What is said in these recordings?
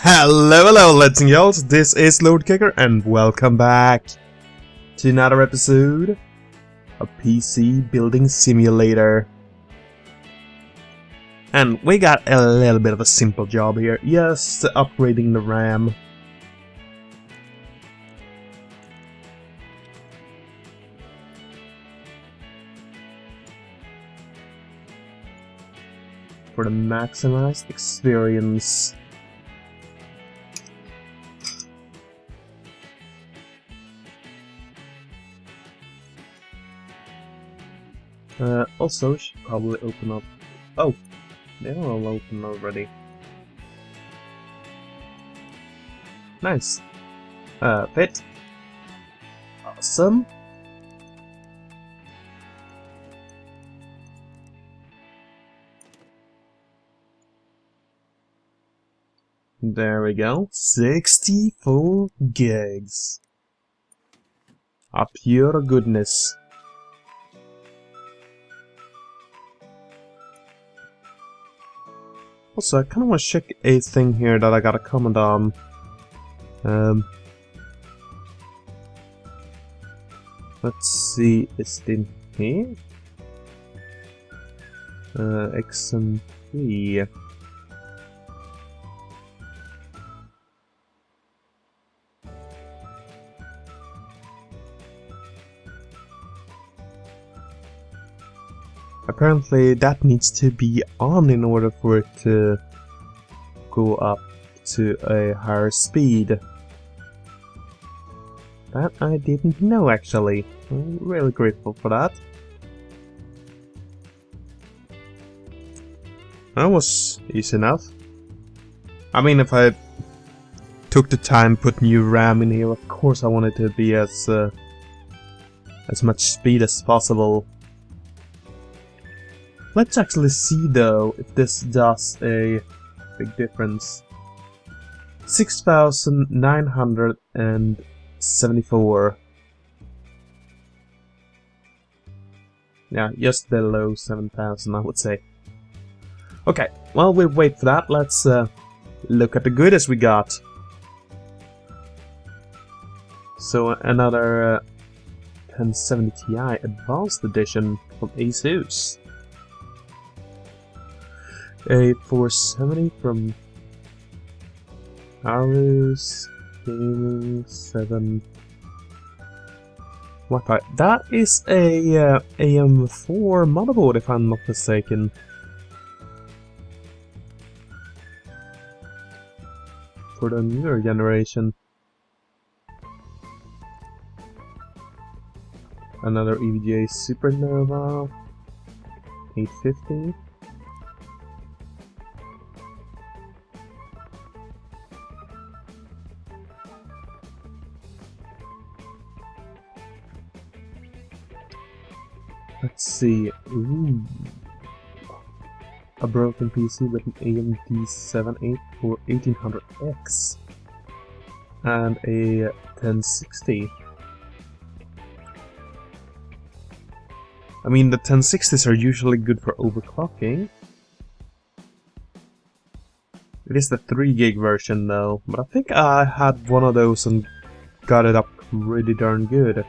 Hello, lads and y'alls. This is Lord Kicker, and welcome back to another episode of PC Building Simulator. And we got a little bit of a simple job here, just upgrading the RAM. For the maximized experience. Also, should probably open up. Oh, they're all open already. Nice. Fit. Awesome. There we go. 64 gigs. A pure goodness. Also, I kind of want to check a thing here that I got a comment on. Let's see, is it in here? XMP. Apparently that needs to be on in order for it to go up to a higher speed. That I didn't know actually. I'm really grateful for that. That was easy enough. I mean, if I took the time to put new RAM in here, of course I want it to be as much speed as possible. Let's actually see though if this does a big difference. 6,974. Yeah, just below 7,000 I would say. Okay, while we wait for that, let's look at the goodies we got. So another 1070 Ti Advanced Edition from ASUS. A 470 from Arus Gaming 7 Wi-Fi. That is a AM4 motherboard, if I'm not mistaken. For the newer generation. Another EVGA Supernova 850. Let's see. Ooh. A broken PC with an AMD 7 for 1800X and a 1060. I mean, the 1060s are usually good for overclocking. It is the 3 gig version though, but I think I had one of those and got it up pretty darn good.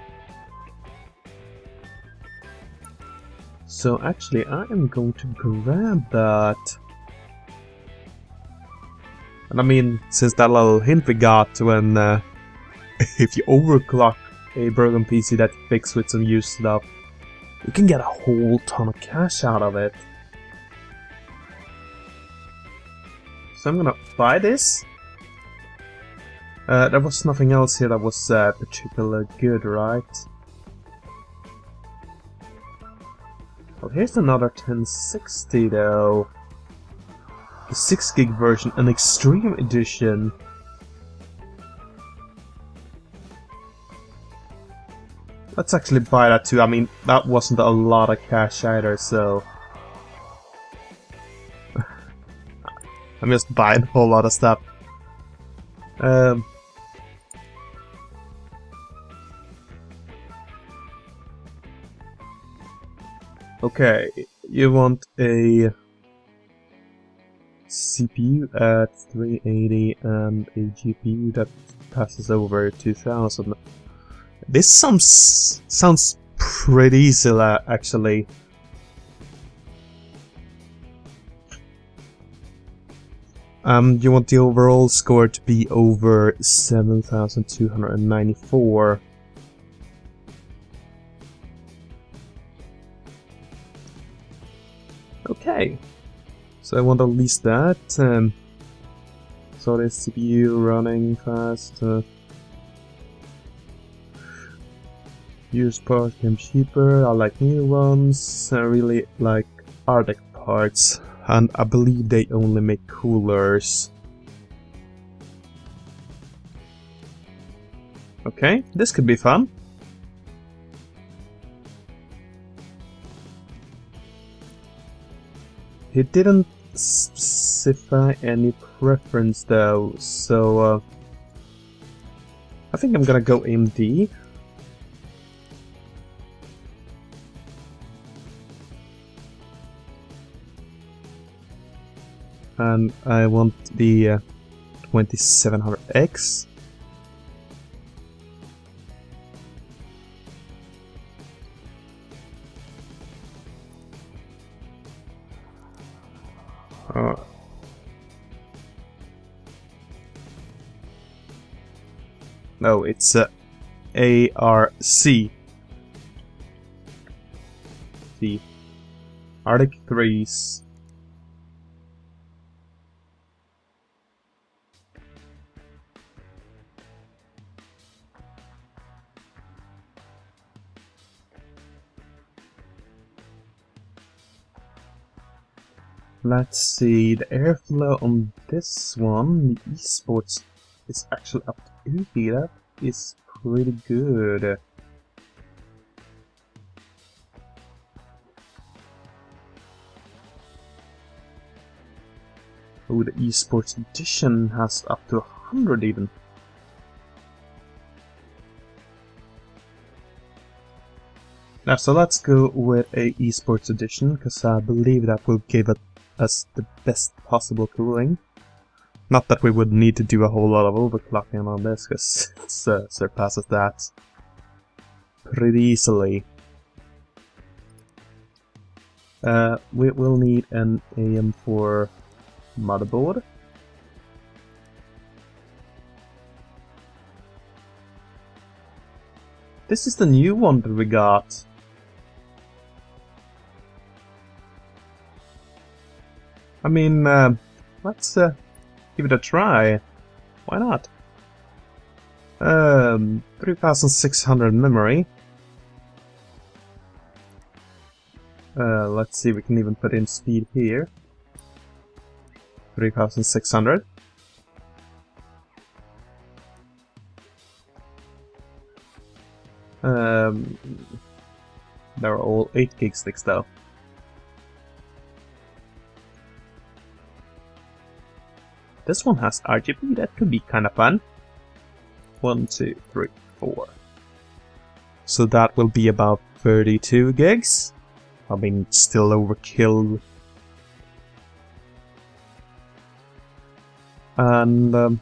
So actually, I am going to grab that. And I mean, since that little hint we got when if you overclock a broken PC that you fix with some used stuff, you can get a whole ton of cash out of it. So I'm gonna buy this. There was nothing else here that was particularly good, right? Well, here's another 1060 though. The 6 gig version, an Extreme Edition. Let's actually buy that too. I mean, that wasn't a lot of cash either, so... I'm just buying a whole lot of stuff. Okay, you want a CPU at 380 and a GPU that passes over 2000. This sounds pretty easy, actually. You want the overall score to be over 7,294. Okay, so I want at least that. So the CPU running fast. Used parts became cheaper. I like new ones. I really like Arctic parts, and I believe they only make coolers. Okay, this could be fun. He didn't specify any preference though, so I think I'm gonna go AMD. And I want the 2700X. No, it's ARC. The Arctic 3s. Let's see, the airflow on this one, the esports, is actually up to 80. That is pretty good. Oh, the esports edition has up to 100 even. Now, so let's go with a esports edition, because I believe that will give us the best possible cooling. Not that we would need to do a whole lot of overclocking on this, because it surpasses that pretty easily. We will need an AM4 motherboard. This is the new one that we got. I mean, let's give it a try. Why not? 3600 memory. Let's see, we can even put in speed here. 3600. They're all 8 gig sticks though. This one has RGB, that could be kind of fun. 1, 2, 3, 4. So that will be about 32 gigs. I mean, still overkill. And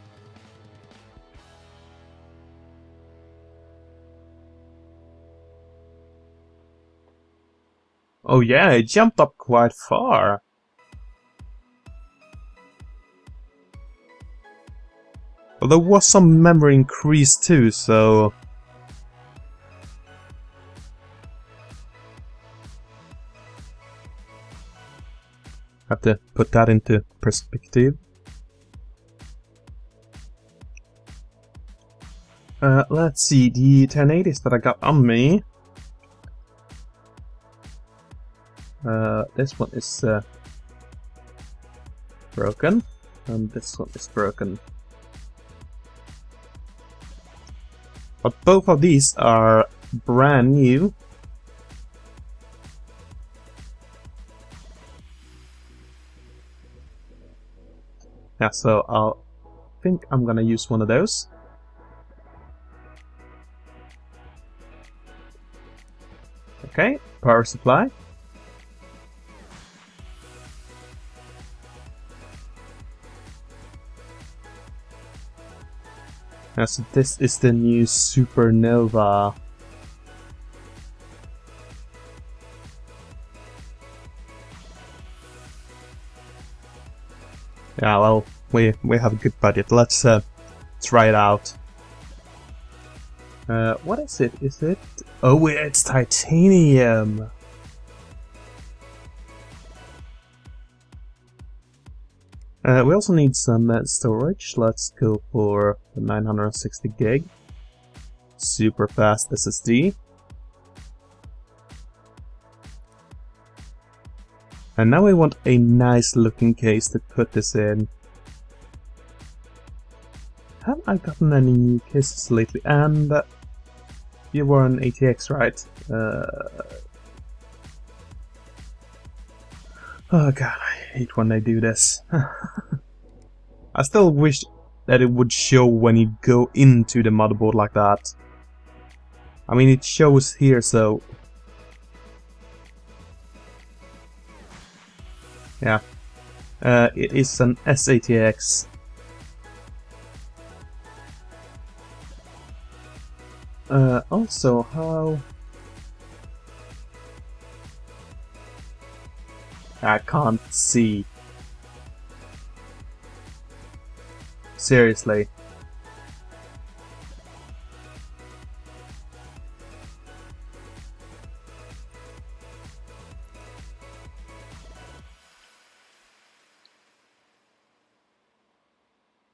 oh yeah, it jumped up quite far. Well, there was some memory increase too, so have to put that into perspective. Let's see, the 1080s that I got on me. This one is broken, and this one is broken. But both of these are brand new. Yeah, so I think I'm gonna use one of those. Okay, power supply. So this is the new Supernova. Yeah, well, we have a good budget. Let's try it out. What is it? Is it? Oh, it's titanium. We also need some storage. Let's go for the 960 gig. Super fast SSD. And now we want a nice looking case to put this in. Have I gotten any new cases lately? And you were an ATX, right? Oh god, I hate when they do this. I still wish that it would show when you go into the motherboard like that. I mean, it shows here, so... yeah. It is an SATX. Also, how... I can't see. Seriously.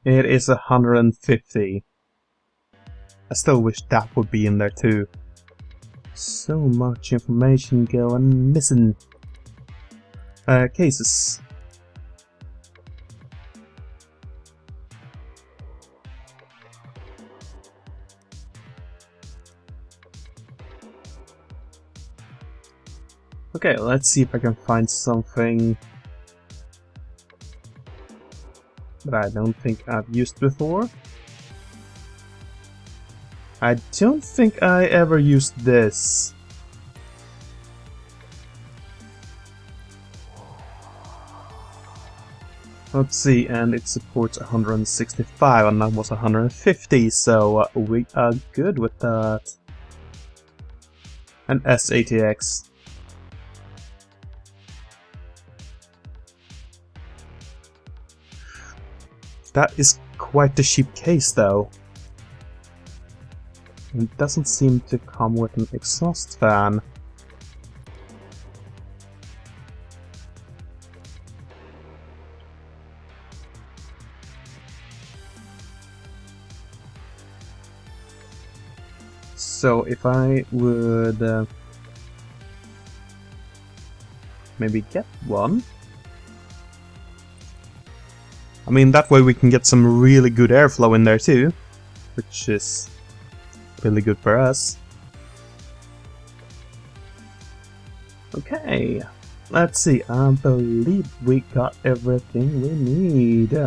It is 150. I still wish that would be in there too. So much information going missing. Cases. Okay, let's see if I can find something that I don't think I've used before. I don't think I ever used this. Let's see, and it supports 165 and that was 150, so we are good with that. And SATX. That is quite the cheap case though. It doesn't seem to come with an exhaust fan. So if I would maybe get one. I mean, that way we can get some really good airflow in there too, which is really good for us. Okay, let's see. I believe we got everything we need.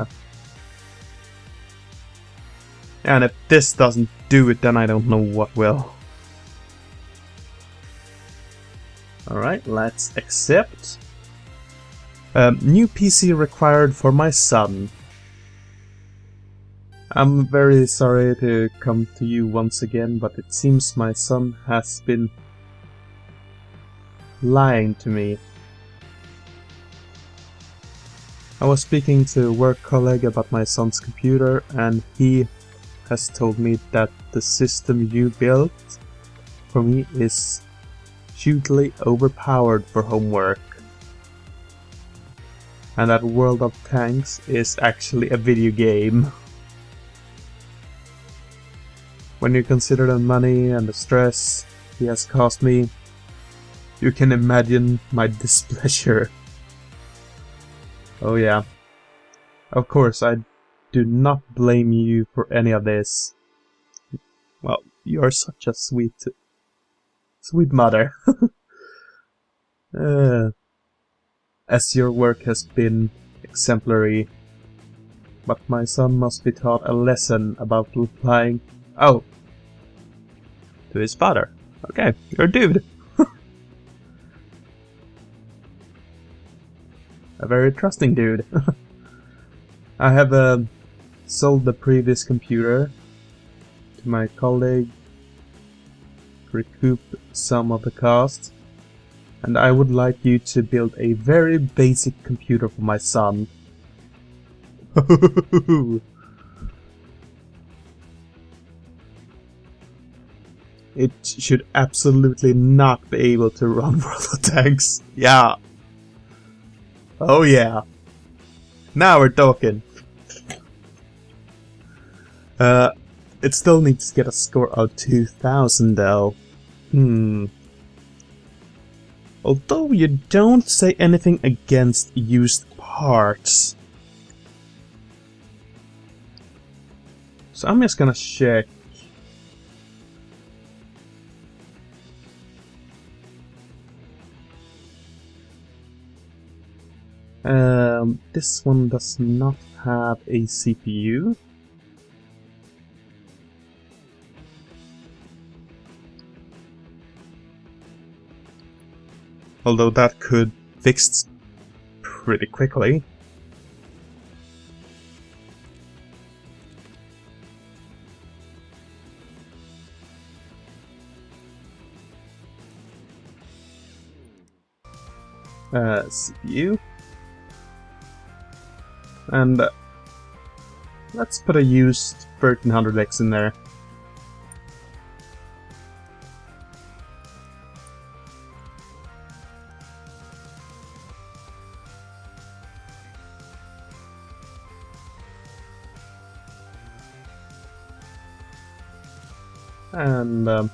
And if this doesn't do it, then I don't know what will. Alright, let's accept. New PC required for my son. I'm very sorry to come to you once again, but it seems my son has been lying to me. I was speaking to a work colleague about my son's computer, and he has told me that the system you built for me is hugely overpowered for homework. And that World of Tanks is actually a video game. When you consider the money and the stress he has caused me, you can imagine my displeasure. Oh yeah. Of course, I do not blame you for any of this. Well, you are such a sweet mother. As your work has been exemplary, but my son must be taught a lesson about replying, oh, to his father. Okay, you're a dude. A very trusting dude. I have sold the previous computer to my colleague, recoup some of the cost, and I would like you to build a very basic computer for my son. It should absolutely not be able to run World of Tanks. Yeah. Oh yeah. Now we're talking. It still needs to get a score of 2000 though. Although you don't say anything against used parts. So I'm just gonna check. This one does not have a CPU. Although that could fix pretty quickly. CPU. And let's put a used 1300X in there. And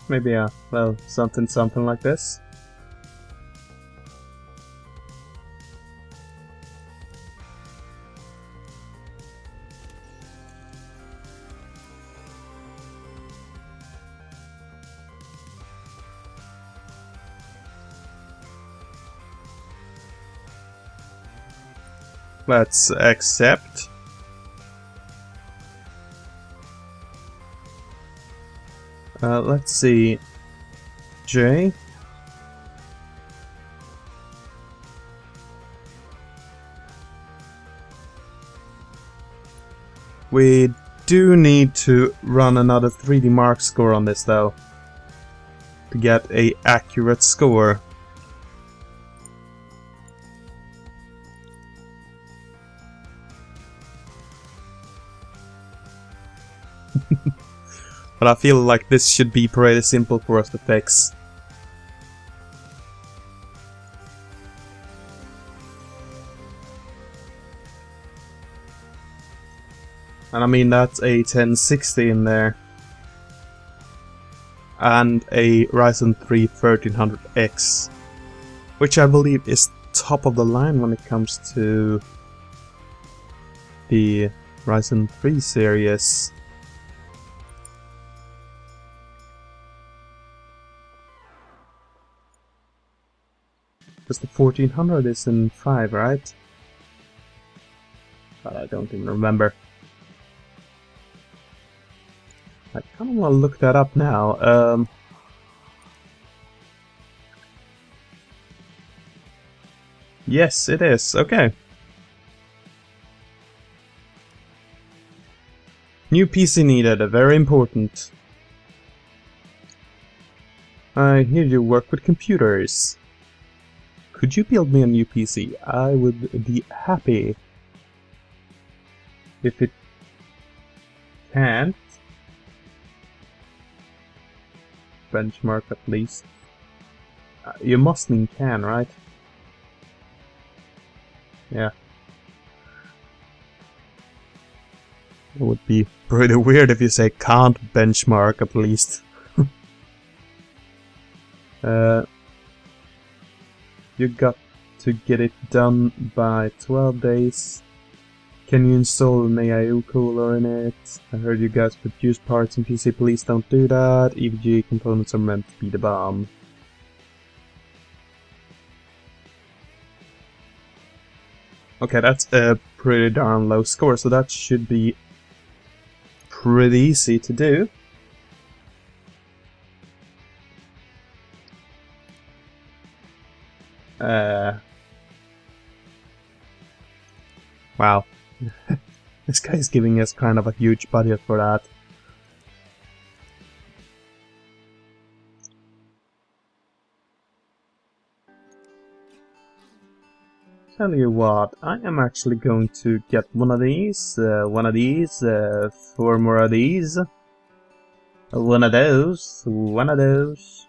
maybe well, something like this. Let's accept. Let's see. J. We do need to run another 3D Mark score on this though, to get a accurate score. But I feel like this should be pretty simple for us to fix. And I mean, that's a 1060 in there. And a Ryzen 3 1300X. Which I believe is top of the line when it comes to the Ryzen 3 series. Because the 1400 is in 5, right? But I don't even remember. I kind of want to look that up now. Yes, it is. Okay. New PC needed. Very important. I hear you work with computers. Could you build me a new PC? I would be happy. If it can't, benchmark at least. You must mean can, right? Yeah. It would be pretty weird if you say can't benchmark at least. You got to get it done by 12 days. Can you install an AIO cooler in it? I heard you guys produce parts in PC, please don't do that. EVGA components are meant to be the bomb. Okay, that's a pretty darn low score, so that should be pretty easy to do. Wow. This guy is giving us kind of a huge budget for that. Tell you what, I am actually going to get one of these, 4 more of these, one of those, one of those,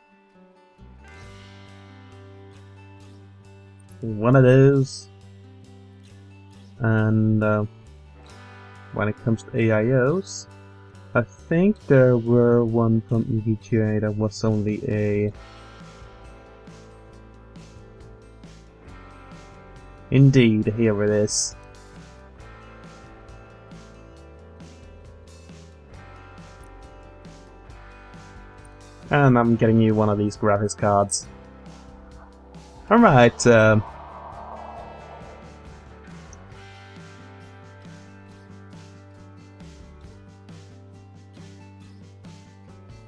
one of those, and when it comes to AIOs, I think there were one from EP239 that was only a... Indeed, here it is. And I'm getting you one of these graphics cards. Alright,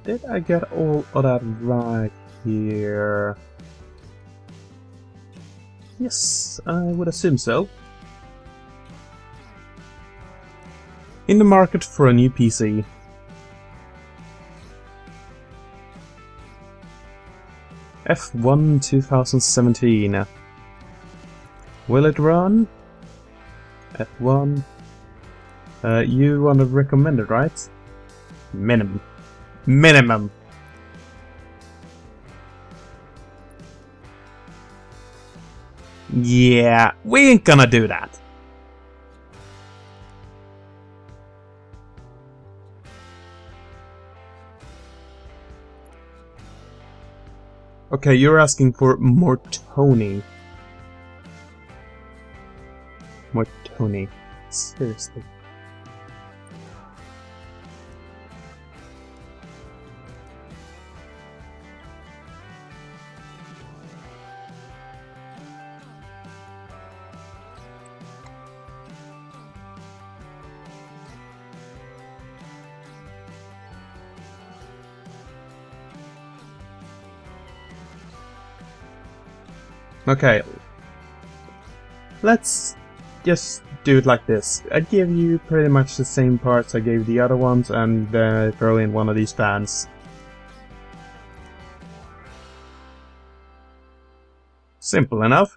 did I get all of that right here? Yes, I would assume so. In the market for a new PC. F1 2017. Will it run? F1. You want to recommend it, right? Minimum. Minimum. Yeah, we ain't gonna do that. Okay, you're asking for more Tony. More Tony. Seriously. Okay, let's just do it like this. I give you pretty much the same parts I gave the other ones and throw in one of these fans. Simple enough.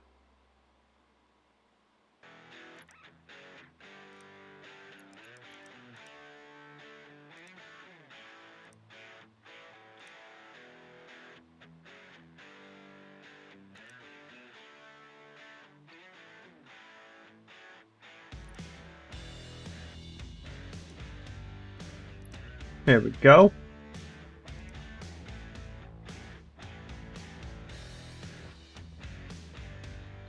There we go.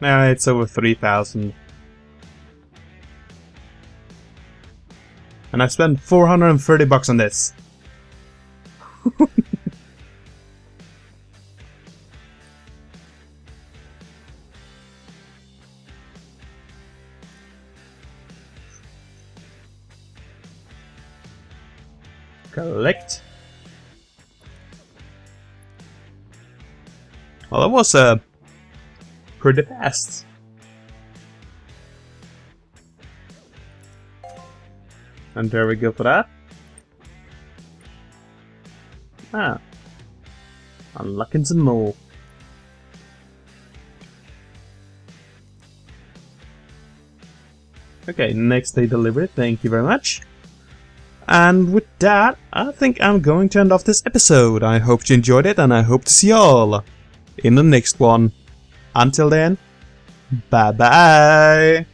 Now it's over 3,000. And I spent 430 bucks on this. Collect. Well, that was pretty fast. And there we go for that. Ah. Unlocking some more. Okay, next day delivery, thank you very much. And with that, I think I'm going to end off this episode. I hope you enjoyed it, and I hope to see you all in the next one. Until then, bye bye!